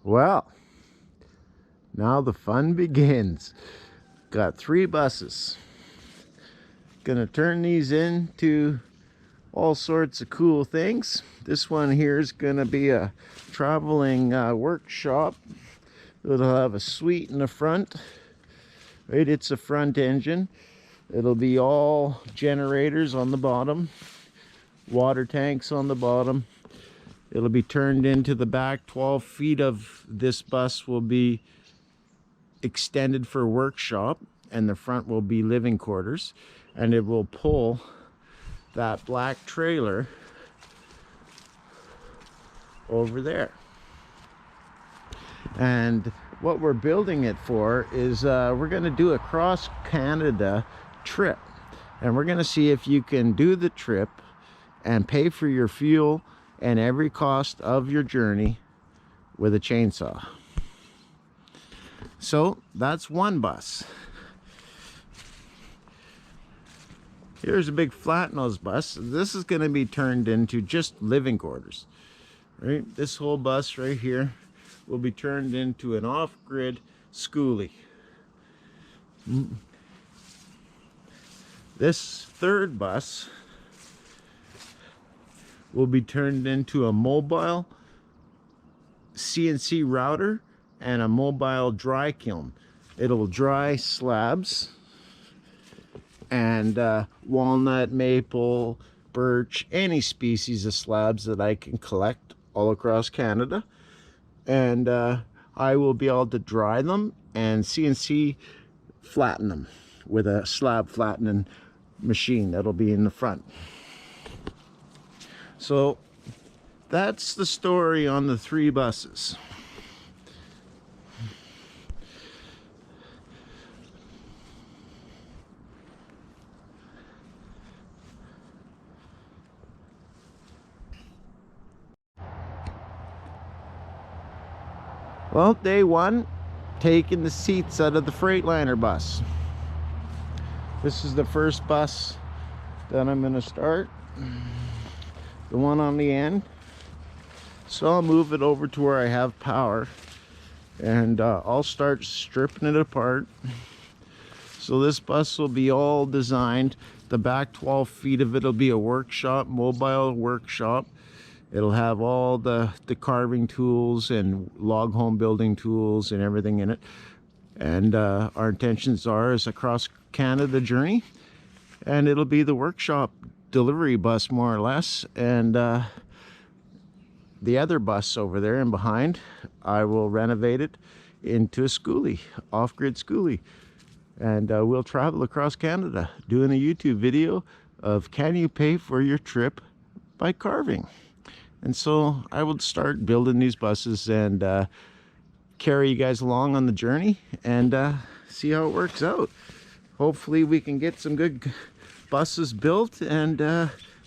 Well, now the fun begins. Got 3 buses. Gonna turn these into all sorts of cool things. This one here is gonna be a traveling workshop. It'll have a suite in the front. Right, it's a front engine. It'll be all generators on the bottom, water tanks on the bottom. It'll be turned into the back. 12 feet of this bus will be extended for workshop, and the front will be living quarters, and it will pull that black trailer over there. And what we're building it for is we're going to do a cross Canada trip, and we're going to see if you can do the trip and pay for your fuel and every cost of your journey with a chainsaw. So that's one bus. Here's a big flat nose bus. This is going to be turned into just living quarters. Right, this whole bus right here will be turned into an off-grid schoolie. This third bus will be turned into a mobile CNC router and a mobile dry kiln. It'll dry slabs and walnut, maple, birch, any species of slabs that I can collect all across Canada. And I will be able to dry them and CNC flatten them with a slab flattening machine that'll be in the front. So that's the story on the 3 buses. Well, day 1, taking the seats out of the Freightliner bus. This is the first bus that I'm going to start, the one on the end. So I'll move it over to where I have power, and I'll start stripping it apart. So this bus will be all designed. The back 12 feet of it will be a workshop, mobile workshop. It'll have all the carving tools and log home building tools and everything in it. And our intentions are is a cross Canada journey, and it'll be the workshop delivery bus more or less. And the other bus over there and behind, I will renovate it into a schoolie, off-grid schoolie. And we'll travel across Canada doing a YouTube video of can you pay for your trip by carving. And so I would start building these buses and carry you guys along on the journey and see how it works out. Hopefully we can get some good buses built and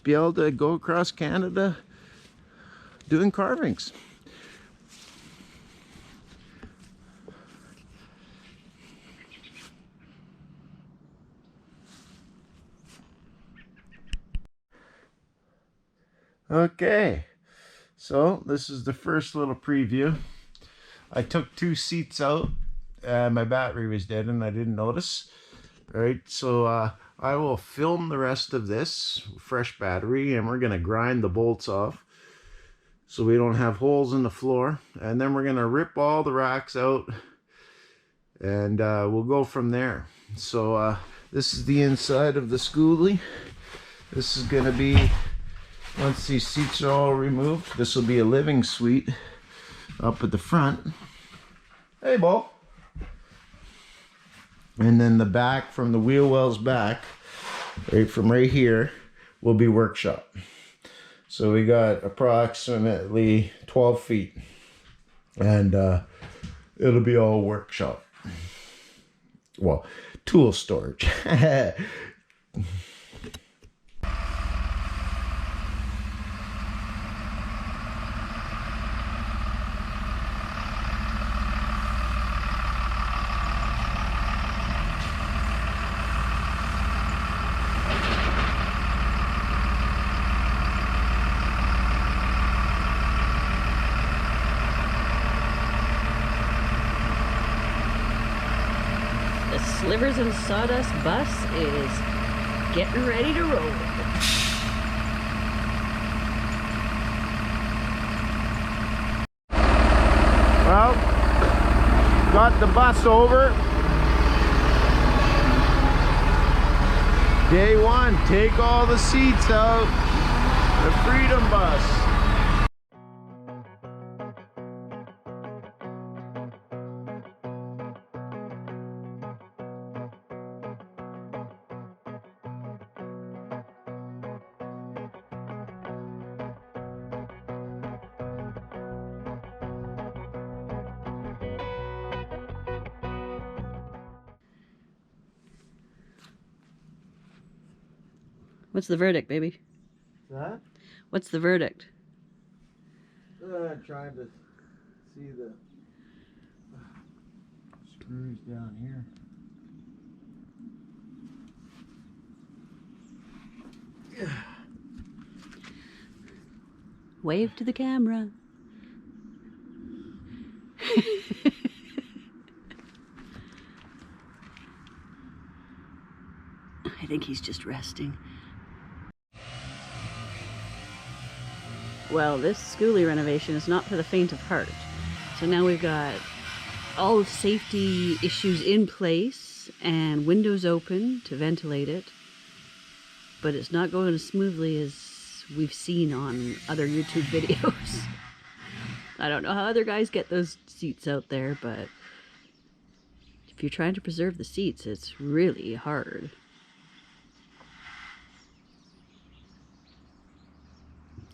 be able to go across Canada doing carvings. Okay, so this is the first little preview. I took 2 seats out. My battery was dead and I didn't notice. All right, so I will film the rest of this, fresh battery, and we're gonna grind the bolts off so we don't have holes in the floor. And then we're gonna rip all the racks out and we'll go from there. So this is the inside of the schoolie. This is gonna be, once these seats are all removed, this will be a living suite up at the front. Hey, Bo. And then the back, from the wheel wells back, right from right here, will be workshop. So we got approximately 12 feet. And it'll be all workshop. Well, tool storage. Slivers and Sawdust bus is getting ready to roll. Well, got the bus over. Day one, take all the seats out. The Freedom Bus. What's the verdict, baby? That? What's the verdict? Trying to see the screws down here. Wave to the camera. I think he's just resting. Well, this schoolie renovation is not for the faint of heart. So now we've got all safety issues in place and windows open to ventilate it. But it's not going as smoothly as we've seen on other YouTube videos. I don't know how other guys get those seats out there, but if you're trying to preserve the seats, it's really hard.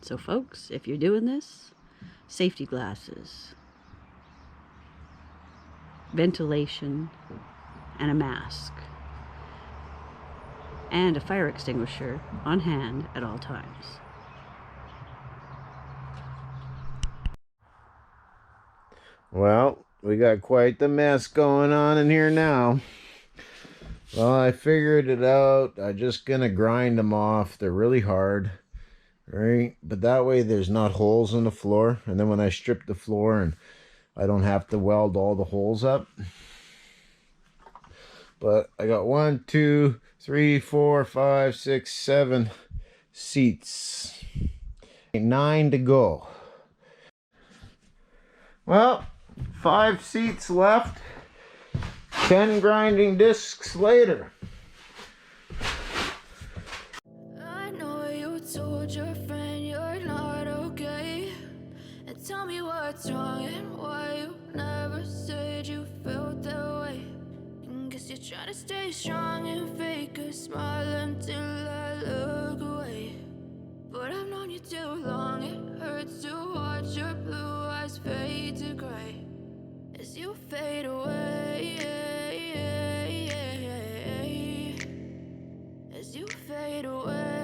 So folks, if you're doing this, safety glasses, ventilation, and a mask, and a fire extinguisher on hand at all times. Well, we got quite the mess going on in here now. Well, I figured it out. I'm just gonna grind them off. They're really hard. Right, but that way there's not holes in the floor, and then when I strip the floor, and I don't have to weld all the holes up. But I got 1, 2, 3, 4, 5, 6, 7 seats. 9 to go. Well, 5 seats left. 10 grinding discs later. Tell me what's wrong and why you never said you felt that way. And guess you're trying to stay strong and fake a smile until I look away. But I've known you too long, it hurts to watch your blue eyes fade to gray as you fade away. As you fade away.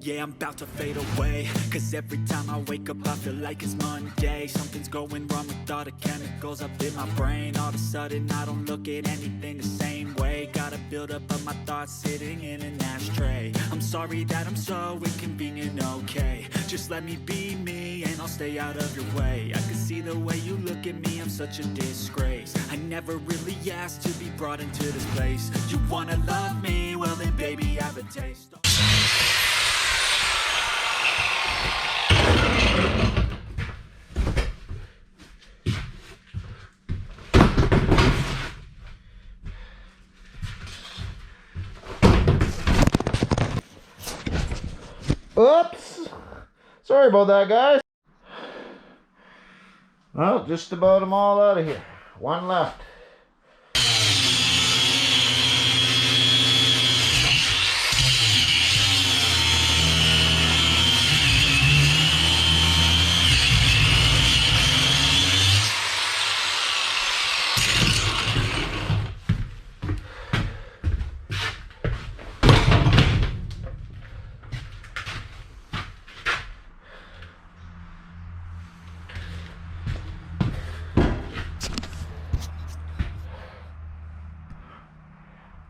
Yeah, I'm about to fade away, cause every time I wake up I feel like it's Monday. Something's going wrong with all the chemicals up in my brain. All of a sudden I don't look at anything the same way. Gotta build up of my thoughts sitting in an ashtray. I'm sorry that I'm so inconvenient, okay. Just let me be me and I'll stay out of your way. I can see the way you look at me, I'm such a disgrace. I never really asked to be brought into this place. You wanna love me? Well then baby, have a taste. Oops! Sorry about that, guys. Well, just about them all out of here. One left.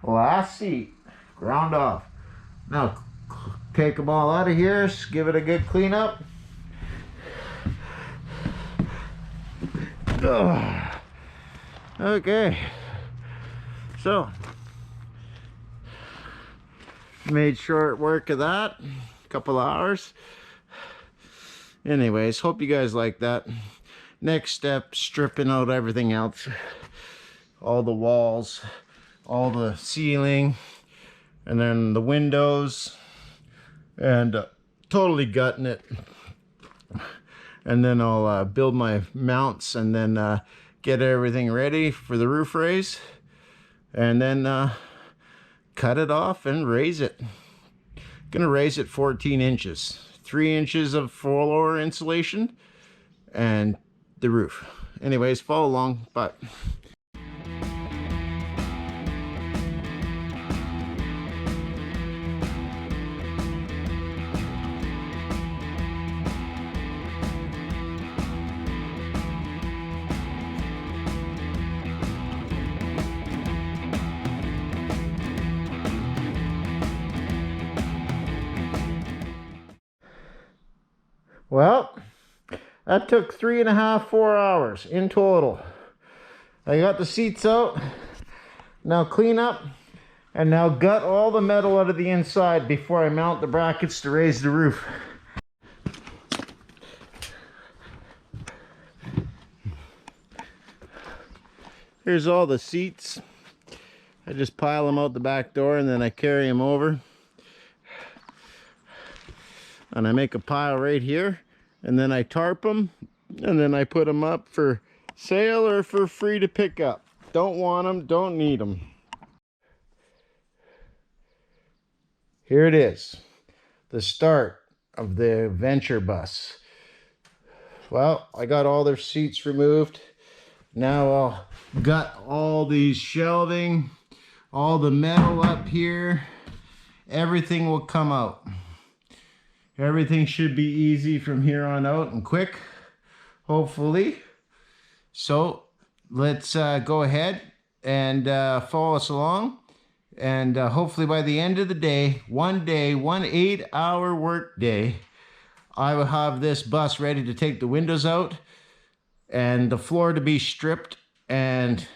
Last seat, ground off. Now take them all out of here, give it a good clean up. Ugh. Okay, so made short work of that, couple hours. Anyways, hope you guys like that. Next step, stripping out everything else, all the walls, all the ceiling, and then the windows, and totally gutting it. And then I'll build my mounts, and then get everything ready for the roof raise, and then cut it off and raise it. Gonna raise it 14 inches, 3 inches of floor insulation and the roof. Anyways, follow along. Bye. Well, that took 3.5, 4 hours in total. I got the seats out. Now clean up and now gut all the metal out of the inside before I mount the brackets to raise the roof. Here's all the seats. I just pile them out the back door and then I carry them over. And I make a pile right here, and then I tarp them, and then I put them up for sale or for free to pick up. Don't want them, don't need them. Here it is, the start of the Venture bus. Well, I got all their seats removed. Now I'll gut all these shelving, all the metal up here. Everything will come out. Everything should be easy from here on out and quick, hopefully. So let's go ahead and follow us along. And hopefully by the end of the day, one 8-hour work day, I will have this bus ready to take the windows out and the floor to be stripped and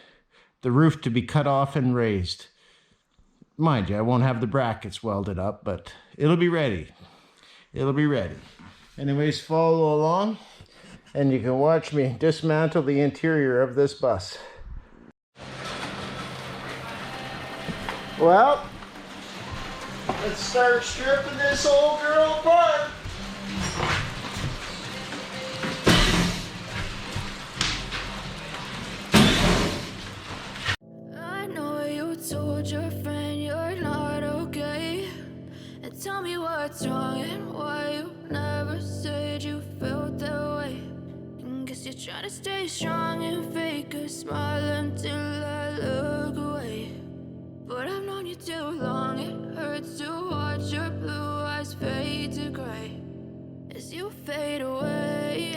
the roof to be cut off and raised. Mind you, I won't have the brackets welded up, but it'll be ready. It'll be ready. Anyways, follow along and you can watch me dismantle the interior of this bus. Well, let's start stripping this old girl apart. I know you told your friend you're not okay. And tell me what's wrong and why you never said you felt that way. And guess you're trying to stay strong and fake a smile until I look away. But I've known you too long, it hurts to watch your blue eyes fade to gray as you fade away,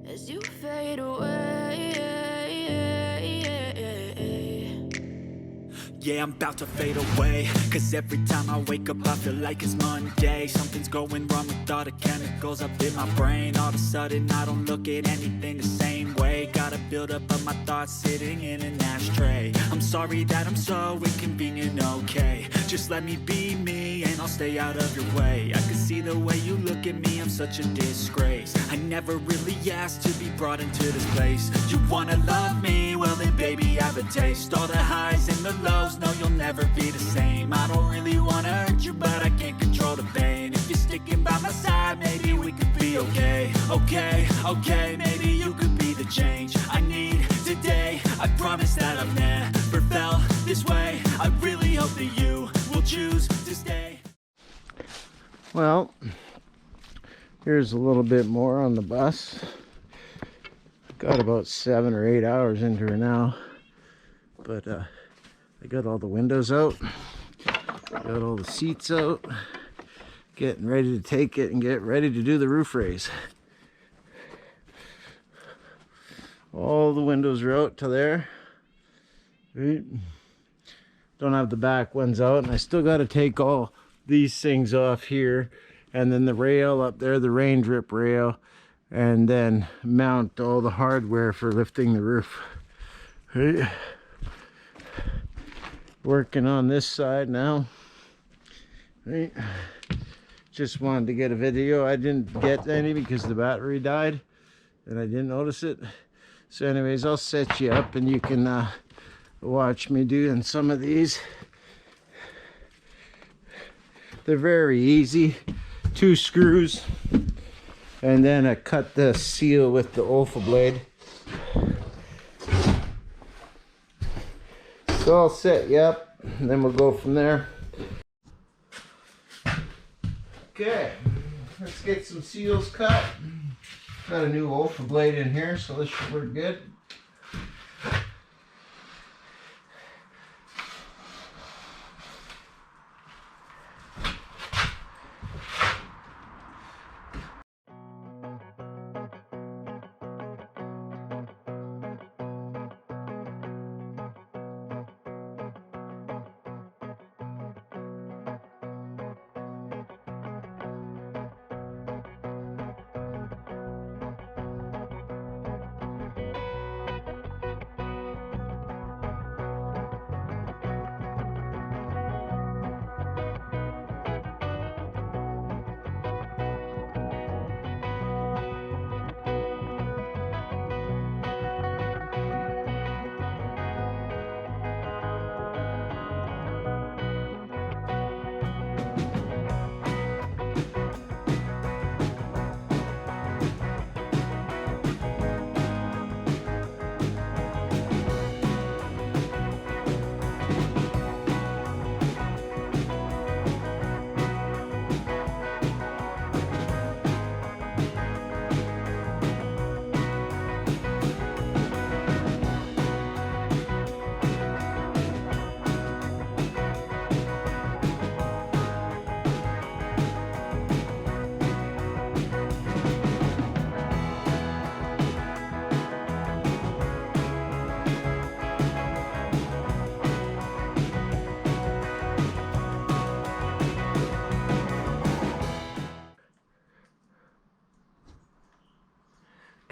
as you fade away. Yeah, I'm about to fade away, cause every time I wake up I feel like it's Monday. Something's going wrong with all the chemicals up in my brain. All of a sudden I don't look at anything the same way. Got a buildup of my thoughts sitting in an ashtray. I'm sorry that I'm so inconvenient, okay. Just let me be me and I'll stay out of your way. I can see the way you look at me, I'm such a disgrace. I never really asked to be brought into this place. You wanna love me? Well then baby have a taste. All the highs and the lows, no you'll never be the same. I don't really wanna hurt you but I can't control the pain. If you're sticking by my side maybe we could be okay. Okay, maybe you could be the change I need today. I promise that I've never felt this way. I really hope that you will choose to stay. Well, here's a little bit more on the bus. Got about 7 or 8 hours into her now, but I got all the windows out, got all the seats out, getting ready to take it and get ready to do the roof raise. All the windows are out to there. Right. Don't have the back ones out, and I still got to take all these things off here, and then the rail up there, the rain drip rail, and then mount all the hardware for lifting the roof. Right. Working on this side now. Right. Just wanted to get a video. I didn't get any because the battery died and I didn't notice it. So anyways, I'll set you up and you can watch me doing some of these. They're very easy. 2 screws and then I cut the seal with the Olfa blade. So I'll set you up and then we'll go from there. Okay, let's get some seals cut. Got a new Olfa blade in here, so this should work good.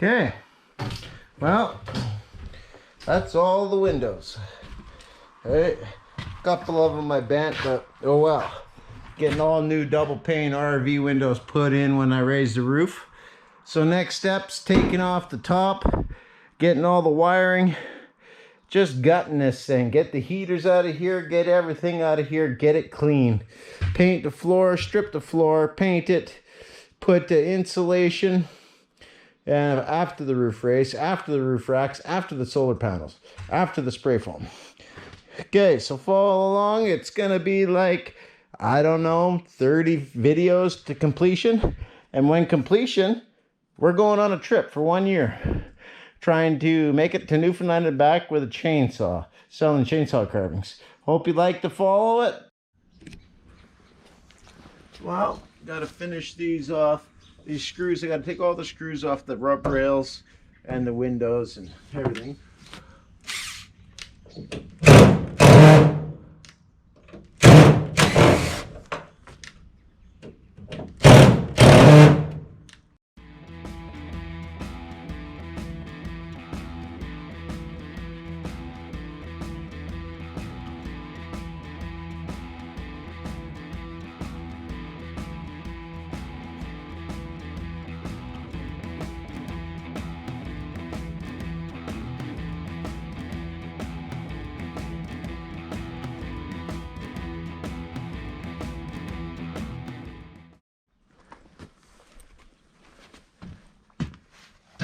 Okay, well, that's all the windows. All right, a couple of them I bent, but oh well. Getting all new double pane RV windows put in when I raised the roof. So next steps, taking off the top, getting all the wiring, just gutting this thing. Get the heaters out of here, get everything out of here, get it clean. Paint the floor, strip the floor, paint it, put the insulation, and after the roof race, after the roof racks, after the solar panels, after the spray foam. Okay, so follow along. It's gonna be like, I don't know, 30 videos to completion. And when completion, we're going on a trip for 1 year. Trying to make it to Newfoundland and back with a chainsaw. Selling chainsaw carvings. Hope you like to follow it. Well, gotta finish these off. These screws, I gotta take all the screws off the rub rails and the windows and everything.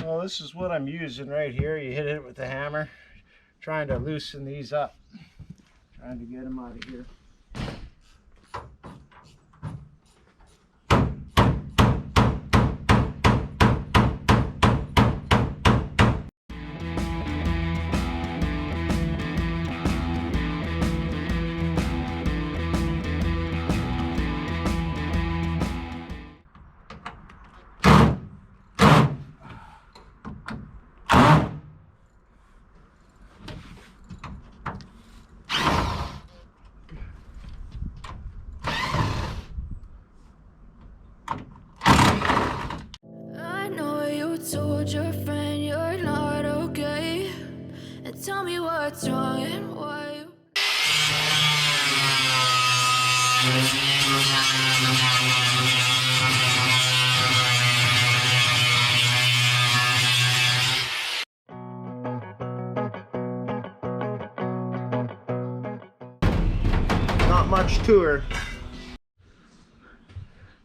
Well, this is what I'm using right here. You hit it with the hammer, trying to loosen these up, trying to get them out of here. told your friend you're not okay, and tell me what's wrong and why you. Not much to her.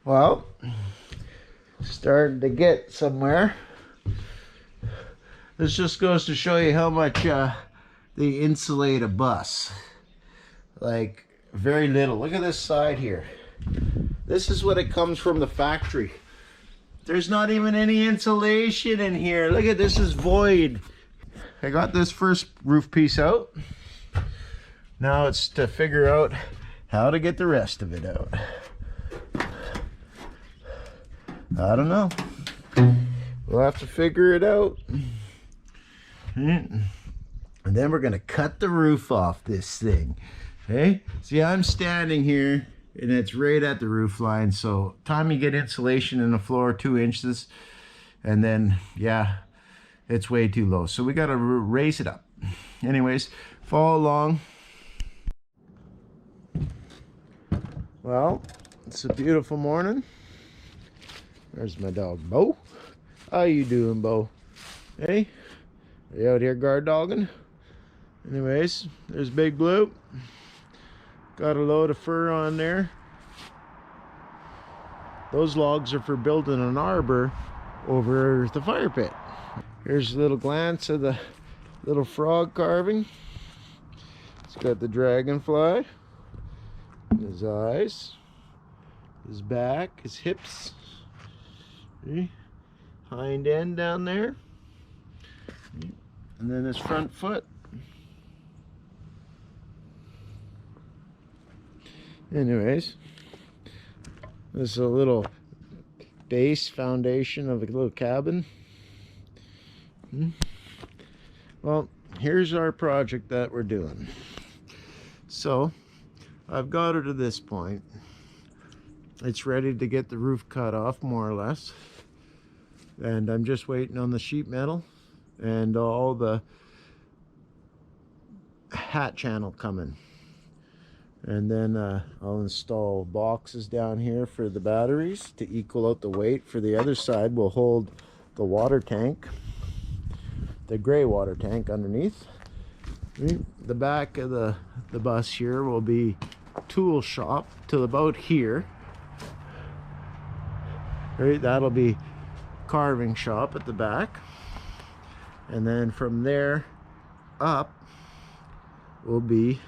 Well, starting to get somewhere. This just goes to show you how much they insulate a bus. Like, very little. Look at this side here. This is what it comes from the factory. There's not even any insulation in here. Look at this, is void. I got this first roof piece out. Now it's to figure out how to get the rest of it out. I don't know. We'll have to figure it out. And then we're gonna cut the roof off this thing. Okay? See, I'm standing here and it's right at the roof line. So time you get insulation in the floor, 2 inches, and then yeah, it's way too low. So we gotta raise it up. Anyways, follow along. Well, it's a beautiful morning. There's my dog, Bo. How you doing, Bo? Hey, are you out here guard dogging? Anyways, there's Big Blue. Got a load of fur on there. Those logs are for building an arbor over the fire pit. Here's a little glance of the little frog carving. It's got the dragonfly, his eyes, his back, his hips. See? Hind end down there, and then his front foot. Anyways, this is a little base foundation of a little cabin. Well, here's our project that we're doing. So I've got her to this point. It's ready to get the roof cut off, more or less. And I'm just waiting on the sheet metal and all the hat channel coming. And then I'll install boxes down here for the batteries to equal out the weight. For the other side, we'll hold the water tank, the gray water tank underneath. The back of the bus here will be tool shop till about here. Right, that'll be carving shop at the back, and then from there up will be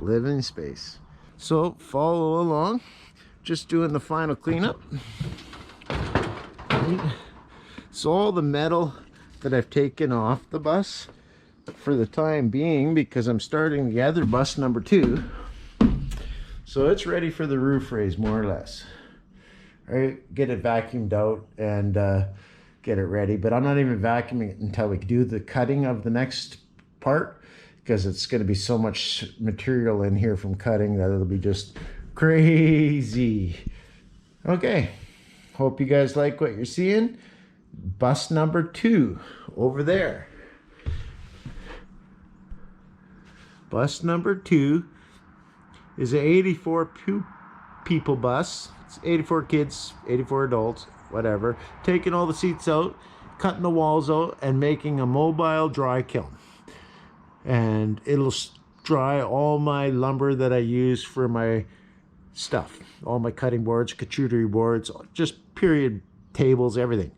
living space. So follow along, just doing the final cleanup. So all the metal that I've taken off the bus for the time being, because I'm starting the other bus number 2, so it's ready for the roof raise, more or less. Right, get it vacuumed out and get it ready, but I'm not even vacuuming it until we do the cutting of the next part, because it's going to be so much material in here from cutting that it'll be just crazy. Okay, hope you guys like what you're seeing. Bus number 2 over there. Bus number 2 is an 84 people bus. It's 84 kids, 84 adults, whatever. Taking all the seats out, cutting the walls out, and making a mobile dry kiln. And it'll dry all my lumber that I use for my stuff. All my cutting boards, charcuterie boards, just period tables, everything.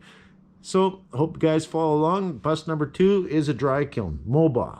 So, hope you guys follow along. Bus number 2 is a dry kiln, mobile.